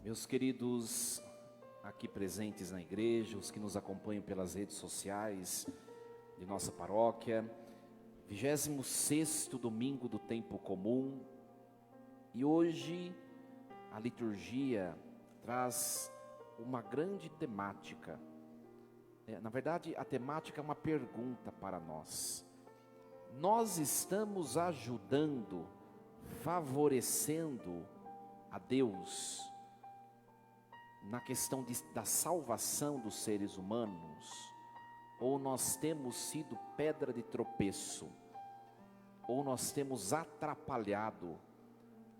Meus queridos aqui presentes na igreja, os que nos acompanham pelas redes sociais de nossa paróquia, 26º domingo do tempo comum, e hoje a liturgia traz uma grande temática. Na verdade, a temática é uma pergunta para nós. Nós estamos ajudando, favorecendo a Deus na questão da salvação dos seres humanos, ou nós temos sido pedra de tropeço, ou nós temos atrapalhado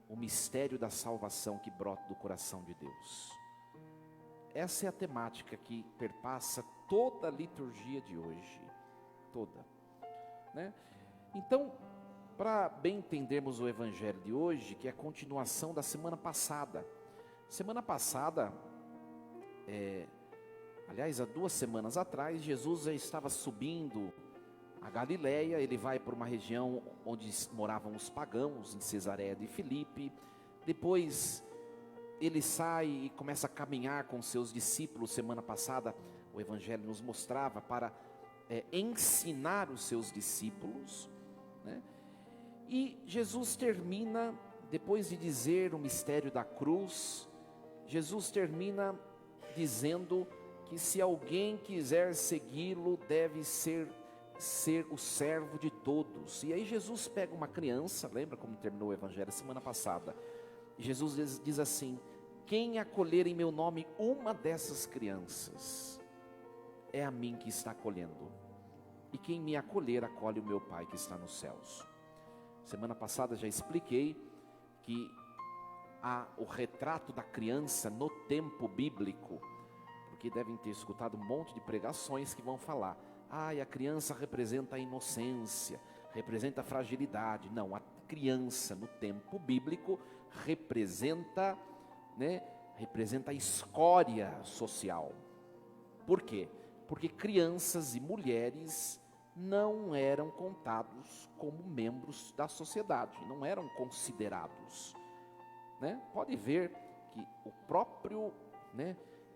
o mistério da salvação que brota do coração de Deus? Essa é a temática que perpassa toda a liturgia de hoje, toda, né? Então, para bem entendermos o evangelho de hoje, que é a continuação da semana passada. Semana passada, aliás, há 2 semanas atrás, Jesus já estava subindo a Galileia. Ele vai para uma região onde moravam os pagãos, em Cesareia de Filipe. Depois ele sai e começa a caminhar com seus discípulos. Semana passada o evangelho nos mostrava para ensinar os seus discípulos, né? E Jesus termina, depois de dizer o mistério da cruz, Jesus termina dizendo que se alguém quiser segui-lo, deve ser o servo de todos. E aí Jesus pega uma criança, lembra como terminou o evangelho semana passada? E Jesus diz assim: quem acolher em meu nome uma dessas crianças, é a mim que está acolhendo. E quem me acolher, acolhe o meu Pai que está nos céus. Semana passada já expliquei que há o retrato da criança no tempo bíblico, porque devem ter escutado um monte de pregações que vão falar: a criança representa a inocência, representa a fragilidade. Não, a criança no tempo bíblico representa a escória social. Por quê? Porque crianças e mulheres não eram contados como membros da sociedade, não eram considerados, né? Pode ver que o próprio,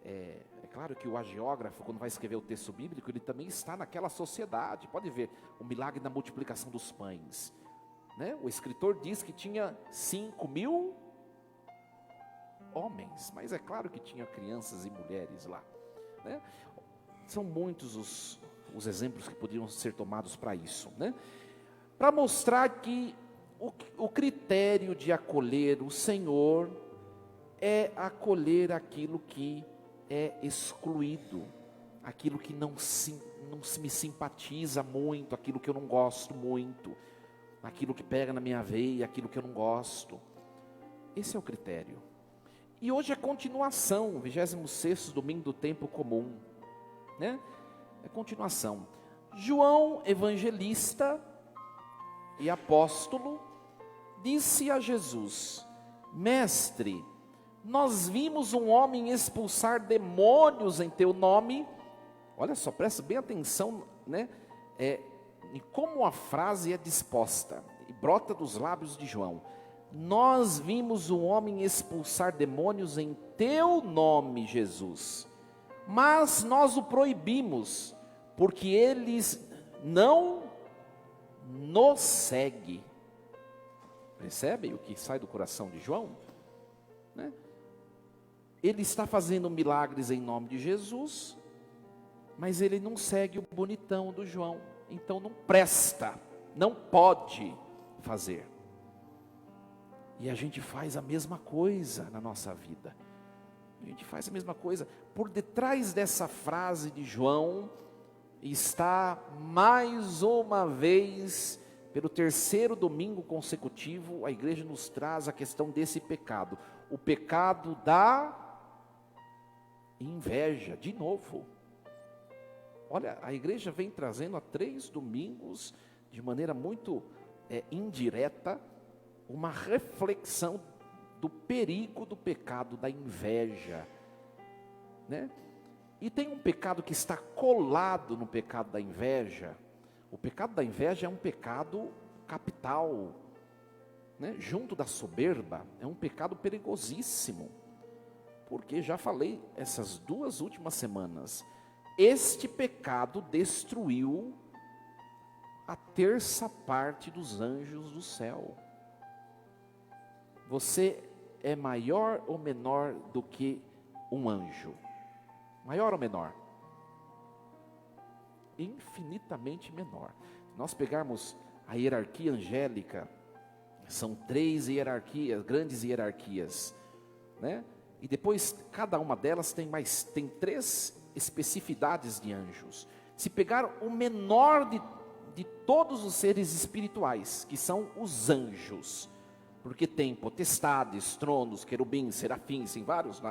é claro que o agiógrafo, quando vai escrever o texto bíblico, ele também está naquela sociedade. Pode ver o milagre da multiplicação dos pães, né? O escritor diz que tinha 5.000 homens, mas é claro que tinha crianças e mulheres lá, né? São muitos os exemplos que poderiam ser tomados para isso, né? Para mostrar que o critério de acolher o Senhor é acolher aquilo que é excluído, aquilo que não se me simpatiza muito, aquilo que eu não gosto muito, aquilo que pega na minha veia, aquilo que eu não gosto. Esse é o critério. E hoje é continuação, 26º domingo do tempo comum, né? É continuação. João, evangelista e apóstolo, disse a Jesus: mestre, nós vimos um homem expulsar demônios em teu nome. Olha só, presta bem atenção, né? Em como a frase é disposta e brota dos lábios de João. Nós vimos um homem expulsar demônios em teu nome, Jesus, mas nós o proibimos, porque eles não nos seguem. Percebem o que sai do coração de João, né? Ele está fazendo milagres em nome de Jesus, mas ele não segue o bonitão do João, então não presta, não pode fazer. E a gente faz a mesma coisa na nossa vida. A gente faz a mesma coisa. Por detrás dessa frase de João está, mais uma vez, pelo 3º domingo consecutivo, a igreja nos traz a questão desse pecado. O pecado da inveja, de novo. Olha, a igreja vem trazendo há 3 domingos, de maneira muito indireta, uma reflexão do perigo do pecado da inveja, né? E tem um pecado que está colado no pecado da inveja. O pecado da inveja é um pecado capital, né? Junto da soberba, é um pecado perigosíssimo. Porque já falei essas 2 últimas semanas, este pecado destruiu a 1/3 dos anjos do céu. Você é maior ou menor do que um anjo? Maior ou menor? Infinitamente menor. Se nós pegarmos a hierarquia angélica, são 3 hierarquias, grandes hierarquias, né? E depois cada uma delas tem 3 especificidades de anjos. Se pegar o menor de todos os seres espirituais, que são os anjos, porque tem potestades, tronos, querubins, serafins, tem vários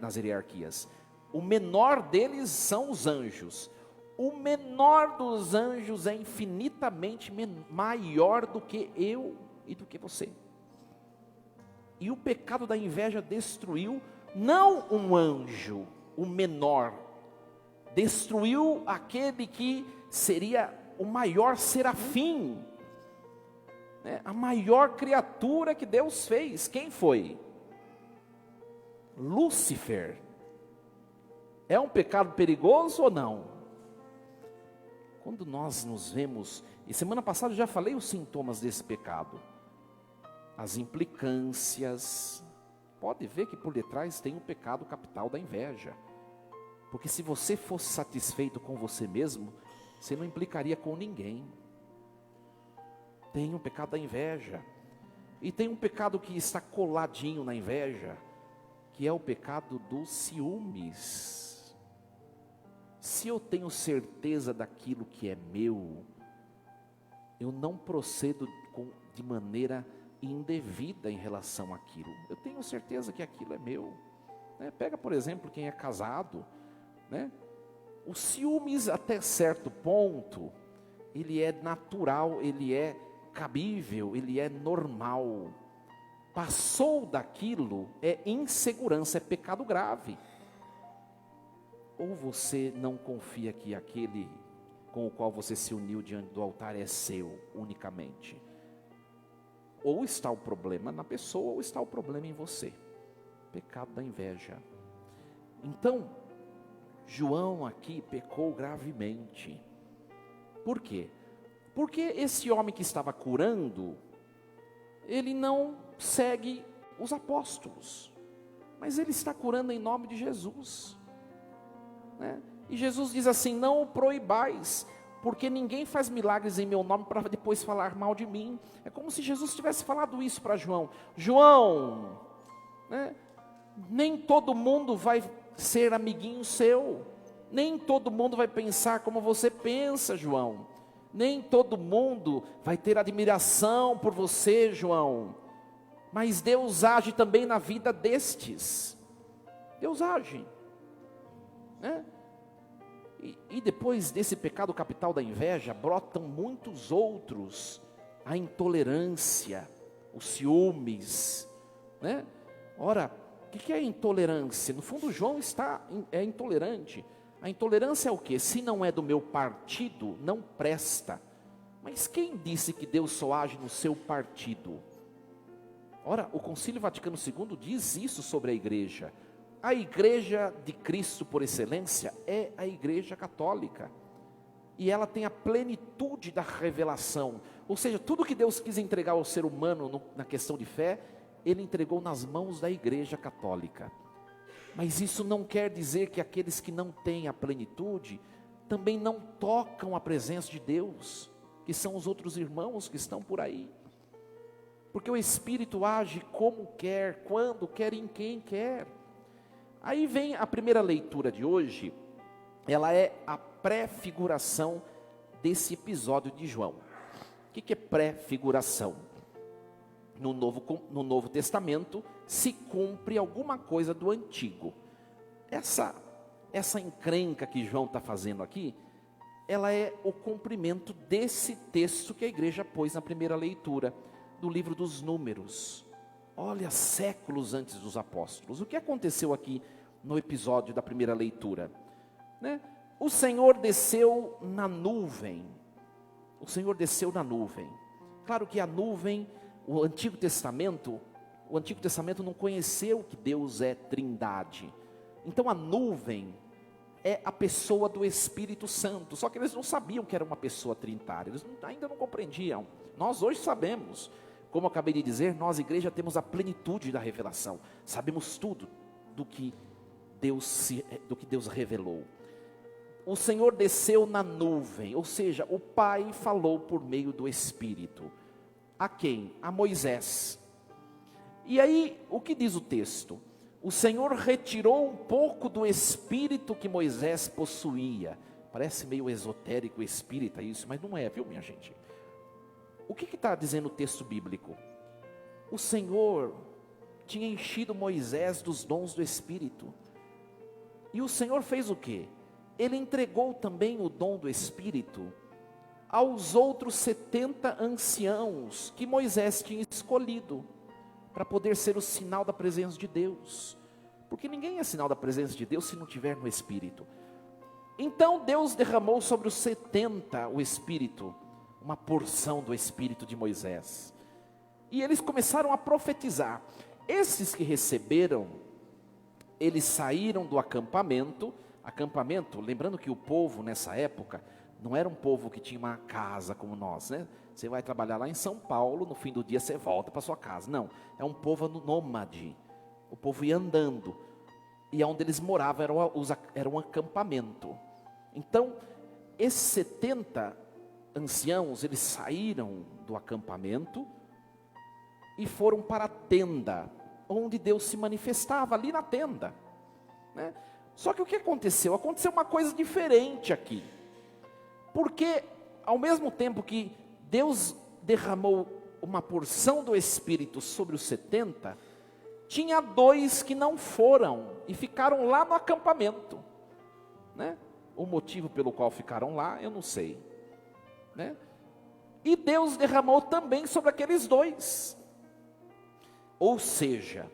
nas hierarquias. O menor deles são os anjos. O menor dos anjos é infinitamente maior do que eu e do que você. E o pecado da inveja destruiu não um anjo, o menor, destruiu aquele que seria o maior serafim, né? A maior criatura que Deus fez. Quem foi? Lúcifer. É um pecado perigoso ou não? Quando nós nos vemos, e semana passada eu já falei os sintomas desse pecado, as implicâncias, pode ver que por detrás tem o pecado capital da inveja, porque se você fosse satisfeito com você mesmo, você não implicaria com ninguém. Tem o pecado da inveja, e tem um pecado que está coladinho na inveja, que é o pecado dos ciúmes. Se eu tenho certeza daquilo que é meu, eu não procedo de maneira indevida em relação àquilo. Eu tenho certeza que aquilo é meu, né? Pega, por exemplo, quem é casado, né? O ciúmes, até certo ponto, ele é natural, ele é cabível, ele é normal. Passou daquilo, é insegurança, é pecado grave. Ou você não confia que aquele com o qual você se uniu diante do altar é seu unicamente. Ou está o problema na pessoa, ou está o problema em você. Pecado da inveja. Então, João aqui pecou gravemente. Por quê? Porque esse homem que estava curando, ele não segue os apóstolos, mas ele está curando em nome de Jesus, né? E Jesus diz assim: não o proibais, porque ninguém faz milagres em meu nome para depois falar mal de mim. É como se Jesus tivesse falado isso para João. João, né? Nem todo mundo vai ser amiguinho seu, nem todo mundo vai pensar como você pensa, João. Nem todo mundo vai ter admiração por você, João. Mas Deus age também na vida destes. Deus age, né? E depois desse pecado capital da inveja, brotam muitos outros. A intolerância, os ciúmes, né? Ora, o que é a intolerância? No fundo, João é intolerante. A intolerância é o quê? Se não é do meu partido, não presta. Mas quem disse que Deus só age no seu partido? Ora, o Concílio Vaticano II diz isso sobre a igreja. A igreja de Cristo por excelência é a igreja católica. E ela tem a plenitude da revelação. Ou seja, tudo que Deus quis entregar ao ser humano na questão de fé, Ele entregou nas mãos da igreja católica. Mas isso não quer dizer que aqueles que não têm a plenitude também não tocam a presença de Deus, que são os outros irmãos que estão por aí. Porque o Espírito age como quer, quando quer, em quem quer. Aí vem a primeira leitura de hoje, ela é a pré-figuração desse episódio de João. O que é pré-figuração? No Novo Testamento se cumpre alguma coisa do Antigo. Essa encrenca que João está fazendo aqui, ela é o cumprimento desse texto que a igreja pôs na primeira leitura do livro dos Números. Olha, séculos antes dos apóstolos. O que aconteceu aqui no episódio da primeira leitura? Né? O Senhor desceu na nuvem. O Senhor desceu na nuvem. Claro que a nuvem, o Antigo Testamento, o Antigo Testamento não conheceu que Deus é trindade. Então a nuvem é a pessoa do Espírito Santo, só que eles não sabiam que era uma pessoa trinitária, eles ainda não compreendiam. Nós hoje sabemos, como eu acabei de dizer, nós igreja temos a plenitude da revelação, sabemos tudo do que Deus revelou. O Senhor desceu na nuvem, ou seja, o Pai falou por meio do Espírito. A quem? A Moisés. E aí, o que diz o texto? O Senhor retirou um pouco do espírito que Moisés possuía. Parece meio esotérico, espírita isso, mas não é, viu, minha gente? O que está dizendo o texto bíblico? O Senhor tinha enchido Moisés dos dons do Espírito. E o Senhor fez o quê? Ele entregou também o dom do Espírito aos outros 70 anciãos que Moisés tinha escolhido para poder ser o sinal da presença de Deus. Porque ninguém é sinal da presença de Deus se não tiver no Espírito. Então Deus derramou sobre os 70 o Espírito, uma porção do Espírito de Moisés. E eles começaram a profetizar. Esses que receberam, eles saíram do acampamento, lembrando que o povo nessa época, não era um povo que tinha uma casa como nós, né? Você vai trabalhar lá em São Paulo, no fim do dia você volta para sua casa. Não, é um povo nômade. O povo ia andando. E onde eles moravam era um acampamento. Então, esses 70 anciãos, eles saíram do acampamento e foram para a tenda, onde Deus se manifestava, ali na tenda, né? Só que o que aconteceu? Aconteceu uma coisa diferente aqui. Porque, ao mesmo tempo que Deus derramou uma porção do Espírito sobre os 70, tinha 2 que não foram e ficaram lá no acampamento, né? O motivo pelo qual ficaram lá, eu não sei, né? E Deus derramou também sobre aqueles 2. Ou seja,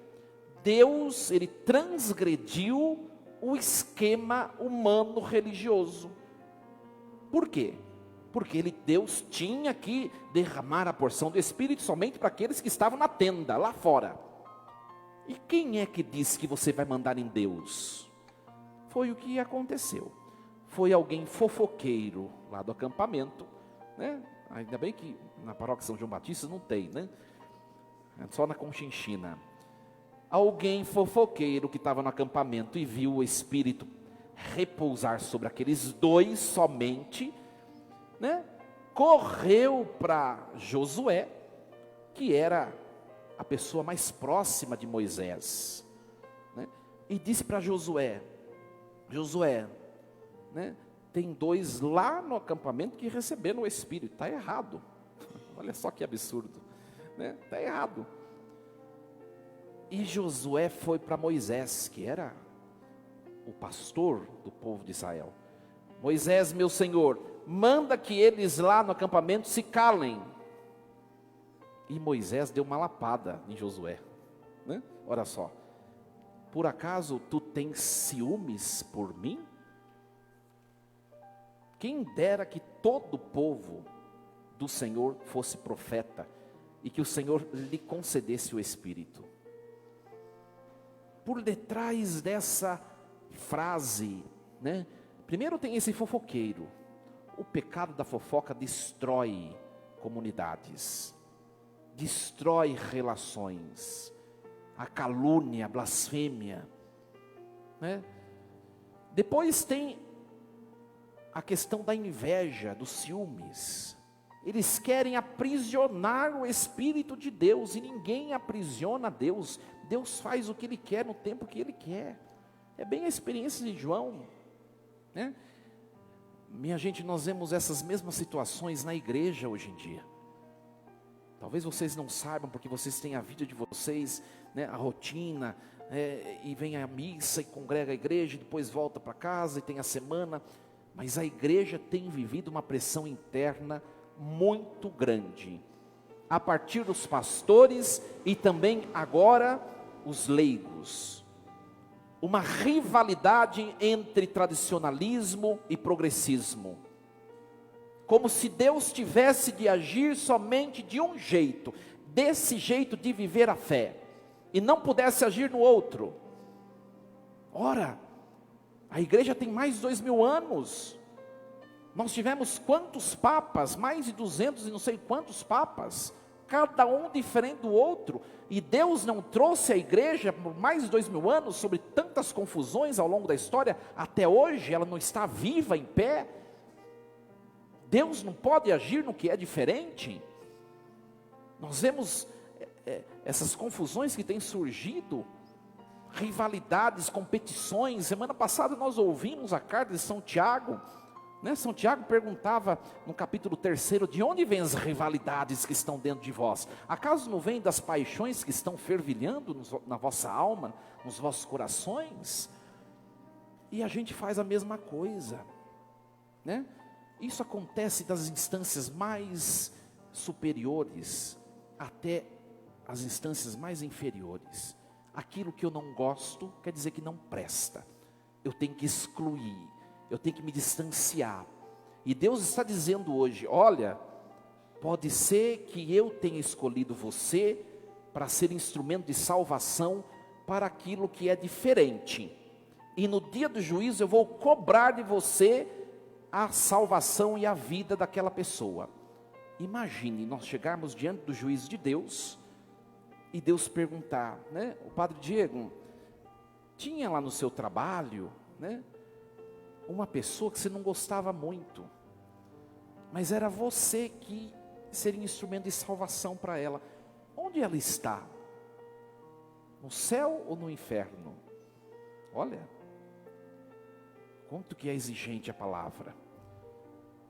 Deus, ele transgrediu o esquema humano religioso. Por quê? Porque Deus tinha que derramar a porção do Espírito somente para aqueles que estavam na tenda, lá fora. E quem é que disse que você vai mandar em Deus? Foi o que aconteceu. Foi alguém fofoqueiro lá do acampamento, né? Ainda bem que na paróquia São João Batista não tem, né? É só na Conchinchina. Alguém fofoqueiro que estava no acampamento e viu o Espírito repousar sobre aqueles 2 somente, né? Correu para Josué, que era a pessoa mais próxima de Moisés, né? E disse para Josué, né? Tem 2 lá no acampamento que receberam o Espírito, está errado. Olha só que absurdo, né? Está errado. E Josué foi para Moisés, que era o pastor do povo de Israel. Moisés, meu senhor, manda que eles lá no acampamento se calem. E Moisés deu uma lapada em Josué, né? Olha só, por acaso tu tens ciúmes por mim? Quem dera que todo o povo do Senhor fosse profeta e que o Senhor lhe concedesse o Espírito. Por detrás dessa frase, né? Primeiro tem esse fofoqueiro. O pecado da fofoca destrói comunidades, destrói relações, a calúnia, a blasfêmia, né? Depois tem a questão da inveja, dos ciúmes. Eles querem aprisionar o Espírito de Deus, e ninguém aprisiona Deus. Deus faz o que Ele quer no tempo que Ele quer. É bem a experiência de João, né? Minha gente, nós vemos essas mesmas situações na igreja hoje em dia. Talvez vocês não saibam, porque vocês têm a vida de vocês, né, a rotina, e vem à missa e congrega a igreja, e depois volta para casa e tem a semana. Mas a igreja tem vivido uma pressão interna muito grande, a partir dos pastores e também agora os leigos. Uma rivalidade entre tradicionalismo e progressismo, como se Deus tivesse de agir somente de um jeito, desse jeito de viver a fé. e não pudesse agir no outro. Ora, a igreja tem mais de 2000 anos. Nós tivemos quantos papas? Mais de 200 e não sei quantos papas. Cada um diferente do outro. E Deus não trouxe a igreja por mais de 2000 anos sobre tantas confusões ao longo da história. Até hoje ela não está viva, em pé. Deus não pode agir no que é diferente. Nós vemos essas confusões que têm surgido, rivalidades, competições. Semana passada nós ouvimos a carta de São Tiago, né? São Tiago perguntava no capítulo 3, de onde vêm as rivalidades que estão dentro de vós? Acaso não vêm das paixões que estão fervilhando na vossa alma, nos vossos corações? E a gente faz a mesma coisa, né? Isso acontece das instâncias mais superiores até as instâncias mais inferiores. Aquilo que eu não gosto, quer dizer que não presta. Eu tenho que excluir, eu tenho que me distanciar. E Deus está dizendo hoje, olha, pode ser que eu tenha escolhido você para ser instrumento de salvação para aquilo que é diferente. E no dia do juízo eu vou cobrar de você a salvação e a vida daquela pessoa. Imagine nós chegarmos diante do juízo de Deus e Deus perguntar, né? O Padre Diego, tinha lá no seu trabalho, né, uma pessoa que você não gostava muito, mas era você que seria instrumento de salvação para ela. Onde ela está? No céu ou no inferno? Olha, quanto que é exigente a palavra.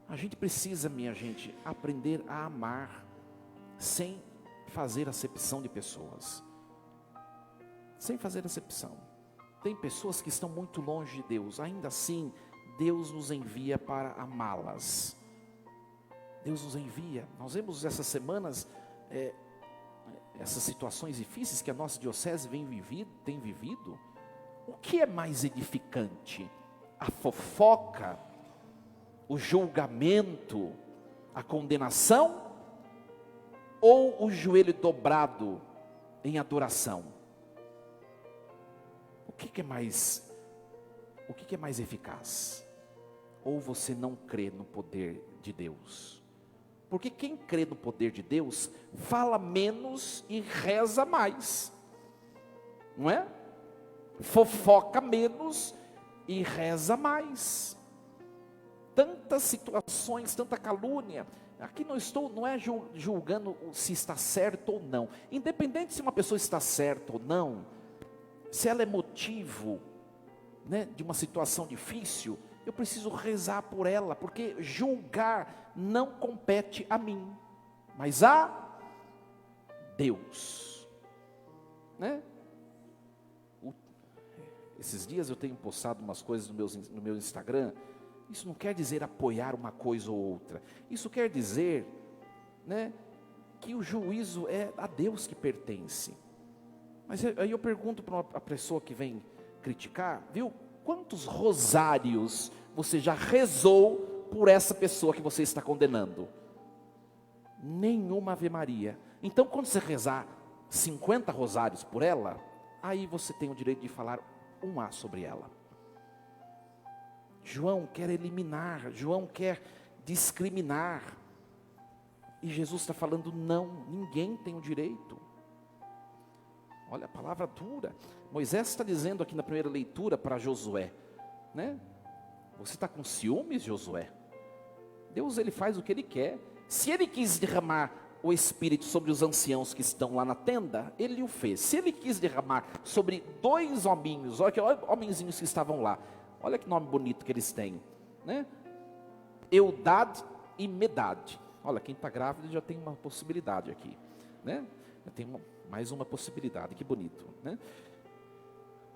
A gente precisa, minha gente, aprender a amar sem fazer acepção de pessoas. Sem fazer acepção. Tem pessoas que estão muito longe de Deus, ainda assim, Deus nos envia para amá-las. Deus nos envia. Nós vemos essas semanas, essas situações difíceis que a nossa diocese tem vivido. O que é mais edificante? A fofoca, o julgamento, a condenação, ou o joelho dobrado em adoração? O que é mais eficaz? Ou você não crê no poder de Deus? Porque quem crê no poder de Deus fala menos e reza mais, não é? Fofoca menos e reza mais. Tantas situações, tanta calúnia. Aqui não é julgando se está certo ou não. Independente se uma pessoa está certa ou não, se ela é motivo, né, de uma situação difícil, eu preciso rezar por ela, porque julgar não compete a mim, mas a Deus, né? Esses dias eu tenho postado umas coisas no meu Instagram. Isso não quer dizer apoiar uma coisa ou outra. Isso quer dizer, né, que o juízo é a Deus que pertence. Mas aí eu pergunto para a pessoa que vem criticar, viu? Quantos rosários você já rezou por essa pessoa que você está condenando? Nenhuma Ave Maria. Então quando você rezar 50 rosários por ela, aí você tem o direito de falar um A sobre ela. João quer eliminar, João quer discriminar. E Jesus está falando, não, ninguém tem o direito. Olha a palavra dura. Moisés está dizendo aqui na primeira leitura para Josué, né? Você está com ciúmes, Josué? Deus, ele faz o que ele quer. Se ele quis derramar o Espírito sobre os anciãos que estão lá na tenda, ele o fez. Se ele quis derramar sobre 2 hominhos, olha que homenzinhos que estavam lá, olha que nome bonito que eles têm, né? Eldad e Medad. Olha, quem está grávido já tem uma possibilidade aqui, né? Já tem mais uma possibilidade, que bonito, né?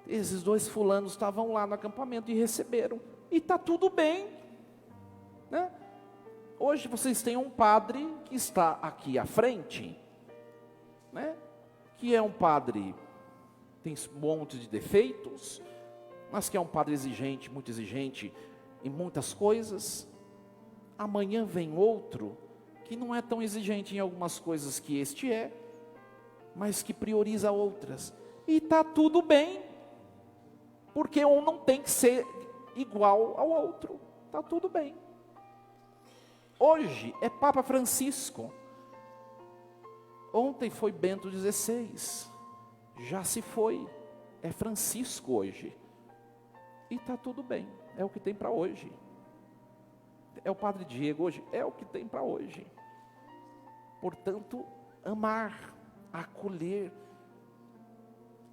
Esses 2 fulanos estavam lá no acampamento e receberam, e está tudo bem, né? Hoje vocês têm um padre que está aqui à frente, né? Que é um padre, tem um monte de defeitos, mas que é um padre exigente, muito exigente em muitas coisas. Amanhã vem outro que não é tão exigente em algumas coisas que este é, mas que prioriza outras. E está tudo bem, porque um não tem que ser igual ao outro. Está tudo bem. Hoje é Papa Francisco. Ontem foi Bento XVI. Já se foi. É Francisco hoje. E está tudo bem. É o que tem para hoje. É o Padre Diego hoje. É o que tem para hoje. Portanto, amar, acolher.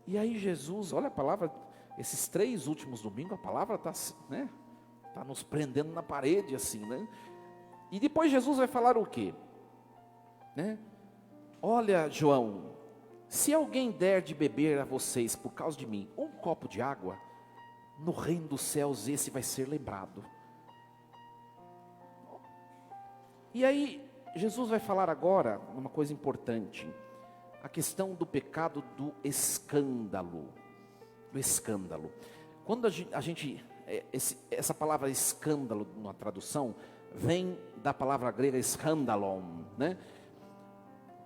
E aí Jesus, olha a palavra, esses 3 últimos domingos, a palavra está, né, tá nos prendendo na parede assim, né? E depois Jesus vai falar o quê? Né? Olha, João, se alguém der de beber a vocês por causa de mim um copo de água, no reino dos céus esse vai ser lembrado. E aí Jesus vai falar agora uma coisa importante, a questão do pecado do escândalo. Do escândalo. Quando a gente essa palavra escândalo na tradução vem da palavra grega skandalon, né?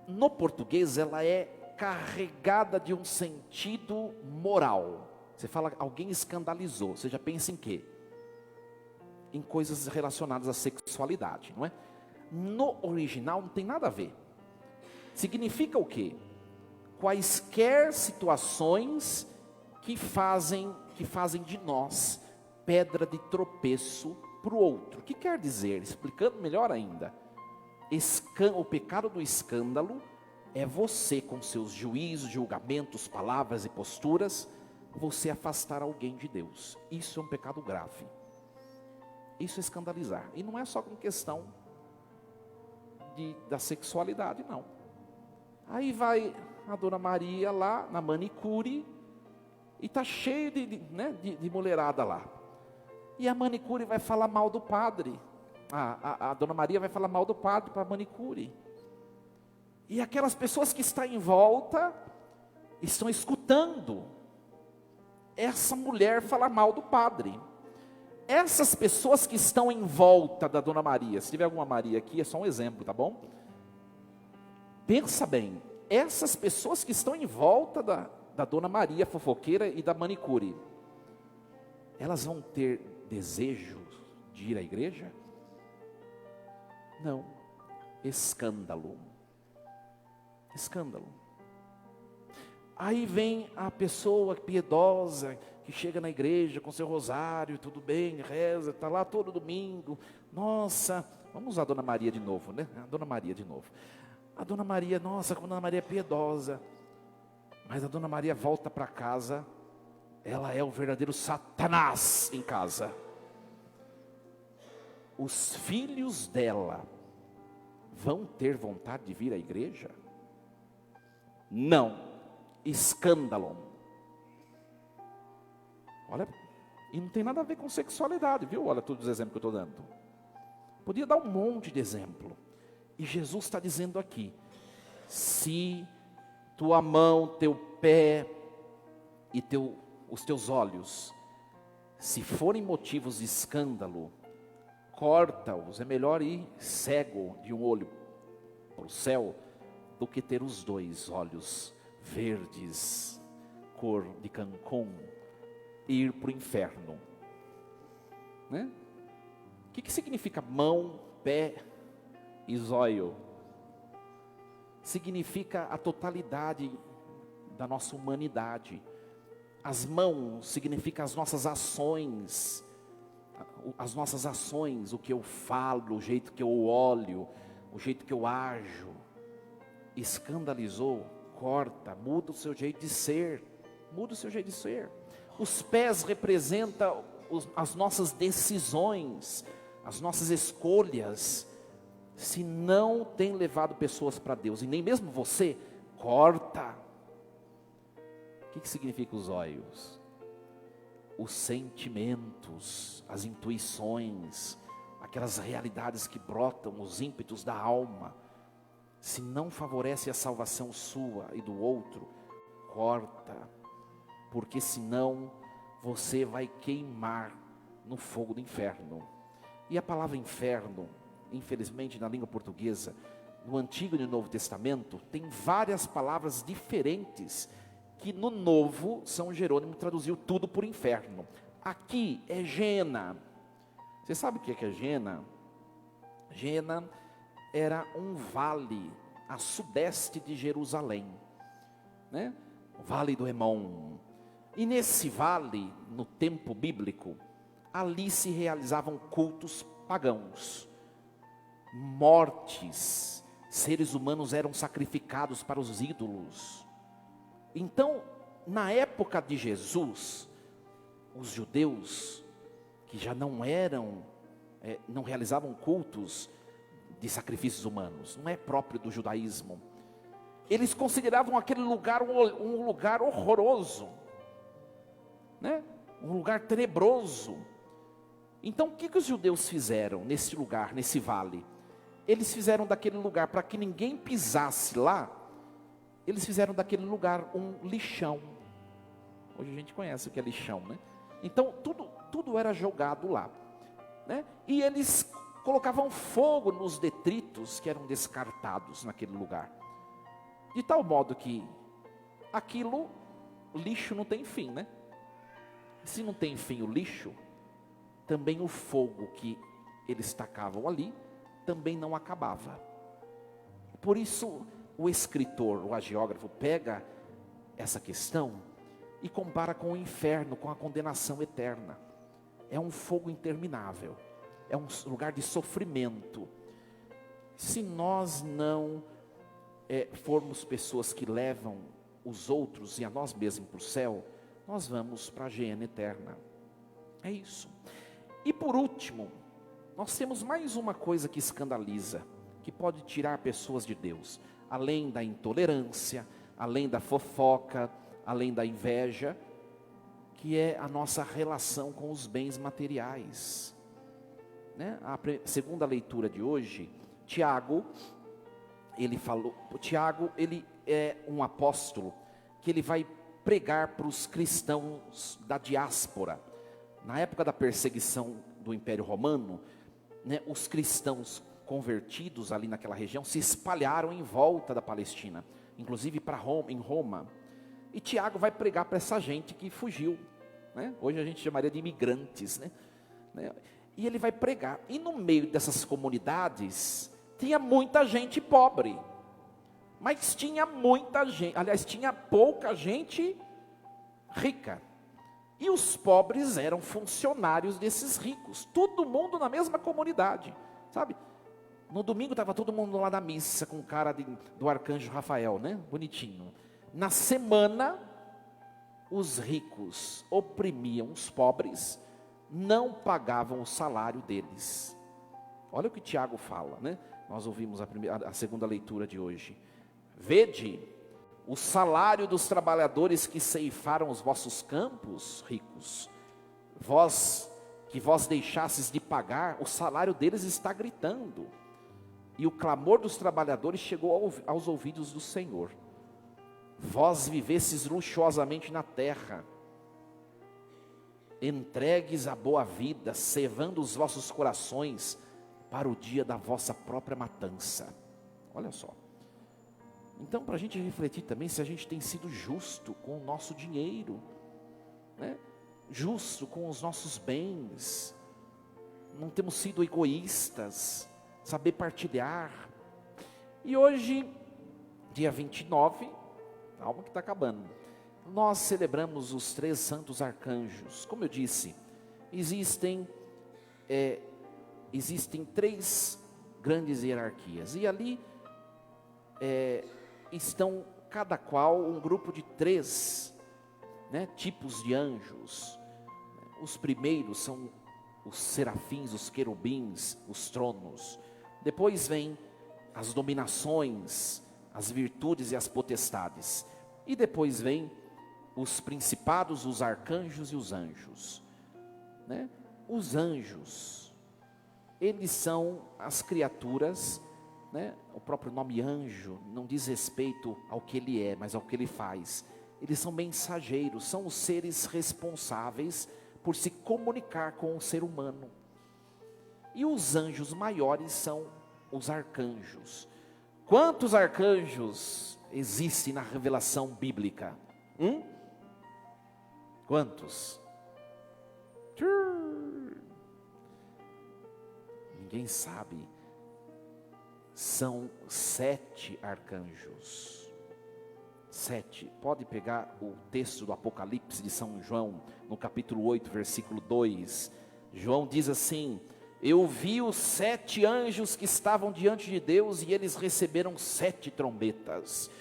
No português ela é carregada de um sentido moral. Você fala alguém escandalizou, você já pensa em quê? Em coisas relacionadas à sexualidade, não é? No original não tem nada a ver. Significa o quê? Quaisquer situações que fazem de nós pedra de tropeço para o outro. O que quer dizer? Explicando melhor ainda. O pecado do escândalo é você, com seus juízos, julgamentos, palavras e posturas, você afastar alguém de Deus. Isso é um pecado grave. Isso é escandalizar. E não é só com questão da sexualidade, não. Aí vai a Dona Maria lá na manicure e está cheio de mulherada lá. E a manicure vai falar mal do padre. A Dona Maria vai falar mal do padre para a manicure. E aquelas pessoas que estão em volta estão escutando essa mulher falar mal do padre. Essas pessoas que estão em volta da Dona Maria, se tiver alguma Maria aqui, é só um exemplo, tá bom? Pensa bem, essas pessoas que estão em volta da Dona Maria fofoqueira e da manicure, elas vão ter desejo de ir à igreja? Não. Escândalo. Escândalo. Aí vem a pessoa piedosa que chega na igreja com seu rosário, tudo bem, reza, está lá todo domingo. Nossa, vamos usar a Dona Maria de novo, né? A Dona Maria de novo. A Dona Maria, nossa, como a Dona Maria é piedosa. Mas a Dona Maria volta para casa, ela é o verdadeiro Satanás em casa. Os filhos dela vão ter vontade de vir à igreja? Não. Escândalo. Olha, e não tem nada a ver com sexualidade, viu? Olha todos os exemplos que eu estou dando. Podia dar um monte de exemplo. E Jesus está dizendo aqui: se tua mão, teu pé e os teus olhos, se forem motivos de escândalo, corta-os. É melhor ir cego de um olho para o céu do que ter os 2 olhos verdes, cor de Cancún, e ir para o inferno, né? O que significa mão, pé e zóio? Significa a totalidade da nossa humanidade. As mãos significam as nossas ações, o que eu falo, o jeito que eu olho, o jeito que eu ajo. Escandalizou, corta, muda o seu jeito de ser, muda o seu jeito de ser. Os pés representam as nossas decisões, as nossas escolhas. Se não tem levado pessoas para Deus, e nem mesmo você, corta. O que significa os olhos? Os sentimentos, as intuições, aquelas realidades que brotam, os ímpetos da alma. Se não favorece a salvação sua e do outro, corta, porque senão você vai queimar no fogo do inferno. E a palavra inferno, infelizmente na língua portuguesa, no Antigo e no Novo Testamento, tem várias palavras diferentes, que no Novo, São Jerônimo traduziu tudo por inferno. Aqui é Gena. Você sabe o que é Gena? Gena era um vale a sudeste de Jerusalém, né? O Vale do Hermon. E nesse vale, no tempo bíblico, ali se realizavam cultos pagãos, mortes, seres humanos eram sacrificados para os ídolos. Então, na época de Jesus, os judeus, que já não eram, não realizavam cultos de sacrifícios humanos, não é próprio do judaísmo, eles consideravam aquele lugar um lugar horroroso, né? Um lugar tenebroso. Então o que os judeus fizeram nesse lugar, nesse vale? Eles fizeram daquele lugar, para que ninguém pisasse lá, eles fizeram daquele lugar um lixão. Hoje a gente conhece o que é lixão, né? Então tudo era jogado lá, né? E eles colocavam fogo nos detritos que eram descartados naquele lugar, de tal modo que aquilo, lixo não tem fim, né? Se não tem fim o lixo, também o fogo que eles tacavam ali, também não acabava. Por isso o escritor, o hagiógrafo, pega essa questão e compara com o inferno, com a condenação eterna. É um fogo interminável, é um lugar de sofrimento. Se nós não formos pessoas que levam os outros e a nós mesmos para o céu, nós vamos para a hiena eterna. É isso. E por último, nós temos mais uma coisa que escandaliza, que pode tirar pessoas de Deus, além da intolerância, além da fofoca, além da inveja, que é a nossa relação com os bens materiais, né? A segunda leitura de hoje, Tiago, ele é um apóstolo, que ele vai pregar para os cristãos da diáspora. Na época da perseguição do Império Romano, né, os cristãos convertidos ali naquela região se espalharam em volta da Palestina, inclusive para Roma, em Roma. E Tiago vai pregar para essa gente que fugiu, né? Hoje a gente chamaria de imigrantes, né? E ele vai pregar. E no meio dessas comunidades tinha muita gente pobre, mas tinha muita gente, aliás, tinha pouca gente rica. E os pobres eram funcionários desses ricos, todo mundo na mesma comunidade, sabe? No domingo estava todo mundo lá na missa, com cara do arcanjo Rafael, né? Bonitinho. Na semana, os ricos oprimiam os pobres, não pagavam o salário deles. Olha o que Tiago fala, né? Nós ouvimos a segunda leitura de hoje. Vede o salário dos trabalhadores que ceifaram os vossos campos, ricos. Vós deixastes de pagar, o salário deles está gritando. E o clamor dos trabalhadores chegou aos ouvidos do Senhor. Vós vivesses luxuosamente na terra, entregues à boa vida, cevando os vossos corações para o dia da vossa própria matança. Olha só. Então, para a gente refletir também se a gente tem sido justo com o nosso dinheiro, né? Justo com os nossos bens, não temos sido egoístas, saber partilhar. E hoje, dia 29, calma que está acabando, nós celebramos os 3 santos arcanjos. Como eu disse, existem 3 grandes hierarquias, e ali estão cada qual um grupo de 3, né, tipos de anjos. Os primeiros são os serafins, os querubins, os tronos. Depois vem as dominações, as virtudes e as potestades. E depois vem os principados, os arcanjos e os anjos, né? Os anjos, eles são as criaturas, né? O próprio nome anjo não diz respeito ao que ele é, mas ao que ele faz. Eles são mensageiros, são os seres responsáveis por se comunicar com o ser humano. E os anjos maiores são os arcanjos. Quantos arcanjos existem na revelação bíblica? Quantos? Ninguém sabe. São 7 arcanjos. 7. Pode pegar o texto do Apocalipse de São João, no capítulo 8, versículo 2. João diz assim: eu vi os 7 anjos que estavam diante de Deus, e eles receberam 7 trombetas.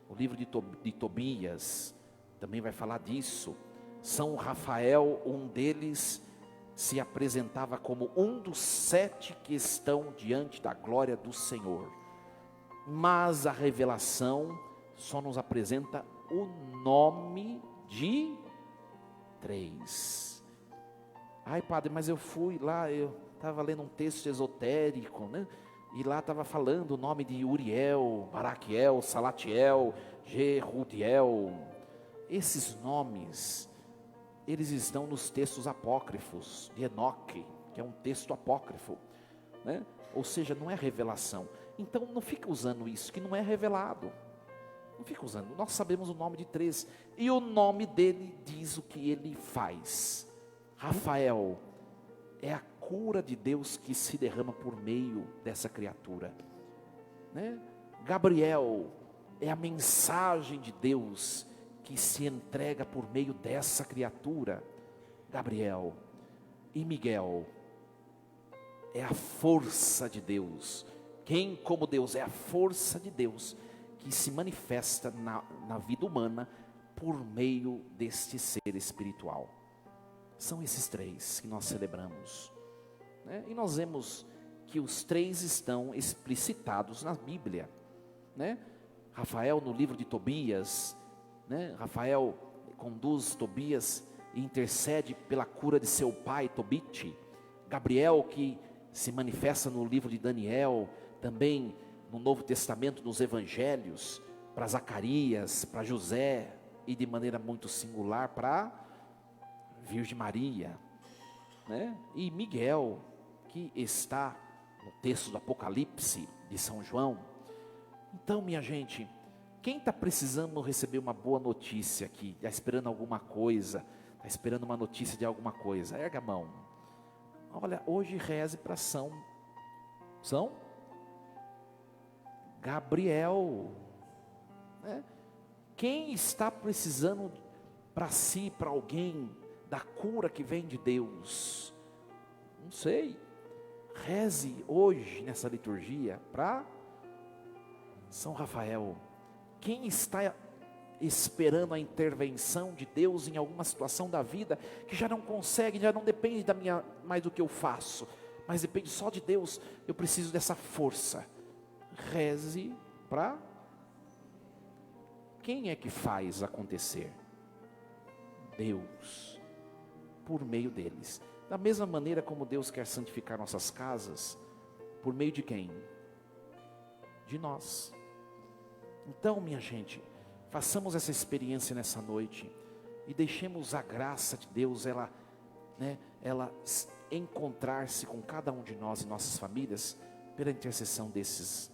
O livro de Tobias também vai falar disso. São Rafael, um deles, se apresentava como um dos 7 que estão diante da glória do Senhor. Mas a revelação só nos apresenta o nome de 3. Ai, padre, mas eu fui lá, eu estava lendo um texto esotérico, né? E lá estava falando o nome de Uriel, Baraquiel, Salatiel, Jerudiel. Esses nomes, eles estão nos textos apócrifos de Enoque, que é um texto apócrifo, né? Ou seja, não é revelação. Então não fica usando isso, que não é revelado. Não fica usando. Nós sabemos o nome de 3, e o nome dele diz o que ele faz. Rafael é a cura de Deus que se derrama por meio dessa criatura, né? Gabriel é a mensagem de Deus que se entrega por meio dessa criatura. Gabriel. E Miguel é a força de Deus. Quem como Deus? É a força de Deus que se manifesta na vida humana por meio deste ser espiritual. São esses 3 que nós celebramos, né? E nós vemos que os 3 estão explicitados na Bíblia, né? Rafael no livro de Tobias, né? Rafael conduz Tobias e intercede pela cura de seu pai Tobite. Gabriel, que se manifesta no livro de Daniel, também no Novo Testamento, nos Evangelhos, para Zacarias, para José, e de maneira muito singular para Virgem Maria, né? E Miguel, que está no texto do Apocalipse de São João. Então, minha gente, quem está precisando receber uma boa notícia aqui, está esperando alguma coisa, está esperando uma notícia de alguma coisa, erga a mão. Olha, hoje reze para São Gabriel, né? Quem está precisando para si, para alguém, da cura que vem de Deus? Não sei. Reze hoje nessa liturgia para São Rafael. Quem está esperando a intervenção de Deus em alguma situação da vida, que já não consegue, já não depende da minha, mais do que eu faço, mas depende só de Deus, eu preciso dessa força. Reze para quem é que faz acontecer? Deus, por meio deles. Da mesma maneira como Deus quer santificar nossas casas, por meio de quem? De nós. Então, minha gente, façamos essa experiência nessa noite e deixemos a graça de Deus, ela encontrar-se com cada um de nós e nossas famílias pela intercessão desses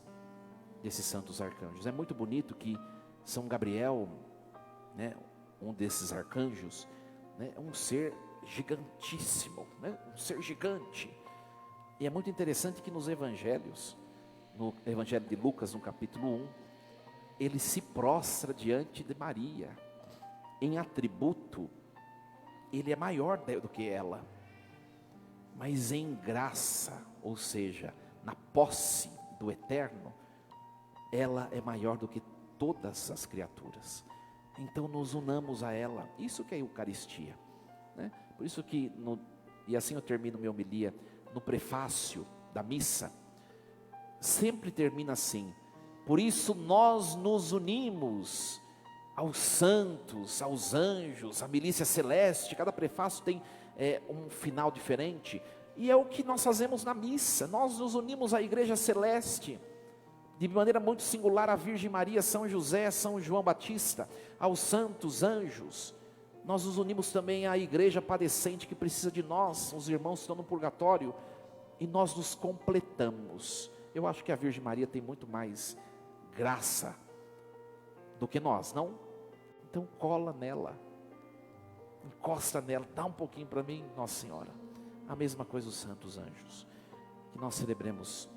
santos arcanjos. É muito bonito que São Gabriel, né, um desses arcanjos, né, é um ser gigantíssimo, né, um ser gigante. E é muito interessante que nos evangelhos, no evangelho de Lucas, no capítulo 1, ele se prostra diante de Maria. Em atributo, ele é maior do que ela, mas em graça, ou seja, na posse do eterno, ela é maior do que todas as criaturas. Então nos unamos a ela. Isso que é a Eucaristia, né? Por isso que, e assim eu termino minha homilia, no prefácio da missa, sempre termina assim: por isso nós nos unimos aos santos, aos anjos, à milícia celeste. Cada prefácio tem um final diferente, e é o que nós fazemos na missa. Nós nos unimos à igreja celeste, de maneira muito singular à Virgem Maria, São José, São João Batista, aos santos anjos. Nós nos unimos também à igreja padecente que precisa de nós, os irmãos que estão no purgatório, e nós nos completamos. Eu acho que a Virgem Maria tem muito mais graça do que nós, não? Então cola nela, encosta nela, dá um pouquinho para mim, Nossa Senhora. A mesma coisa os santos anjos. Que nós celebremos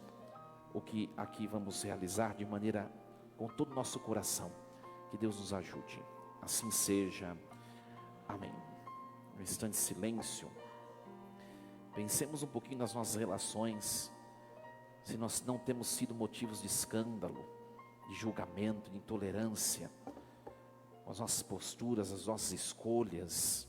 o que aqui vamos realizar de maneira, com todo o nosso coração. Que Deus nos ajude. Assim seja. Amém. Um instante de silêncio. Pensemos um pouquinho nas nossas relações. Se nós não temos sido motivos de escândalo, de julgamento, de intolerância, com as nossas posturas, as nossas escolhas.